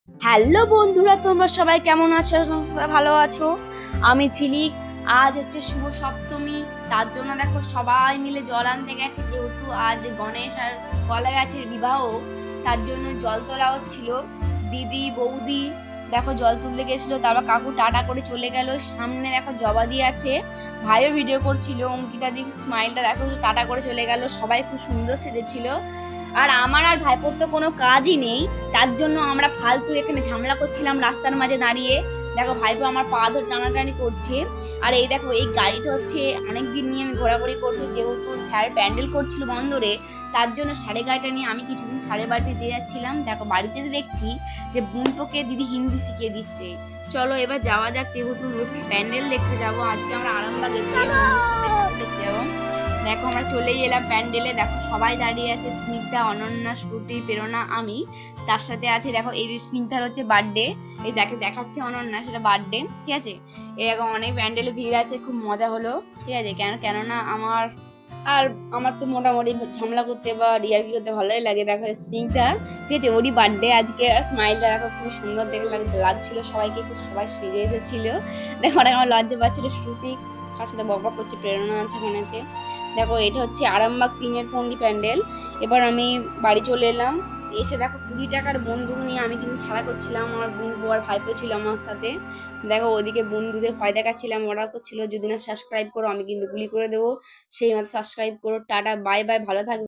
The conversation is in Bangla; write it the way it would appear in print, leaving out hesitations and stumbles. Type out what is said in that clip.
হ্যালো বন্ধুরা, তোমরা সবাই কেমন আছো? সবাই ভালো আছো? আমি ঝিলিক। আজ হচ্ছে শুভ সপ্তমী, তার জন্য দেখো সবাই মিলে জল আনতে গেছে, যেহেতু আজ গণেশ আর কলা গাছের বিবাহ, তার জন্য জল তোলা হচ্ছিল। দিদি বৌদি দেখো জল তুলতে গেছিল, তারপর কাকু টাটা করে চলে গেল। সামনে দেখো জবাদি আছে, ভাইও ভিডিও করছিল। অঙ্কিতা দি স্মাইলটা দেখো, টাটা করে চলে গেল। সবাই খুব সুন্দর সেজেছিল। আর আমার আর ভাইপোর তো কোনো কাজই নেই, তার জন্য আমরা ফালতু এখানে ঝামেলা করছিলাম রাস্তার মাঝে দাঁড়িয়ে। দেখো ভাইপো আমার পা ধরে টানাটানি করছে। আর এই দেখো এই গাড়িটা হচ্ছে অনেকদিন নিয়ে আমি ঘোরাঘুরি করছি, যেহেতু স্যার প্যান্ডেল করছিল বন্দরে, তার জন্য সাড়ে গাড়িটা নিয়ে আমি কিছুদিন সাড়ে বাড়িতে দিয়ে যাচ্ছিলাম। দেখো বাড়িতে দেখছি যে বুনপোকে দিদি হিন্দি শিখিয়ে দিচ্ছে। চলো এবার যাওয়া যাক, যেহেতু প্যান্ডেল দেখতে যাবো আজকে আমরা আরামবাগে, বন্ধুর সাথে দেখতে যাবো। দেখো আমরা চলেই এলাম প্যান্ডেলে। দেখো সবাই দাঁড়িয়ে আছে, স্নিগ্ধা, অনন্যা, শ্রুতি, প্রেরণা, আমি। তার সাথে আছে দেখো এই স্নিগ্ধার হচ্ছে বার্থডে, এই যাকে দেখাচ্ছে অনন্যা সেটা বার্থডে, ঠিক আছে। এরকম অনেক প্যান্ডেলে ভিড় আছে, খুব মজা হলো, ঠিক আছে। কেননা আমার তো মোটামুটি ঝামেলা করতে বা রিয়াকি করতে ভালোই লাগে। দেখো স্নিগ্ধা, ঠিক আছে, ওরই বার্থডে আজকে। স্মাইলটা দেখো খুব সুন্দর দেখে লাগছিল সবাইকে, খুব সবাই সেজে এসেছিল। দেখো অনেক আমার লজ্জা পাচ্ছিল। শ্রুতি কার সাথে বকবক করছে, প্রেরণা আছে ওখানেতে। দেখো এটা হচ্ছে আরামবাগ 3-এর পন্ডি প্যান্ডেল। এবার আমি বাড়ি চলে এলাম। এসে দেখো 20 টাকার বন্দুক নিয়ে আমি কিন্তু খেলা করছিলাম, আমার বন্ধু আর ভাইপো ছিল আমার সাথে। দেখো ওদিকে বন্ধুদের ভয় দেখাচ্ছিলাম, ওরা করছিল যদি না সাবস্ক্রাইব করো আমি কিন্তু গুলি করে দেবো। সেই মতো সাবস্ক্রাইব করো। টাটা, বাই বাই, ভালো থাকবে।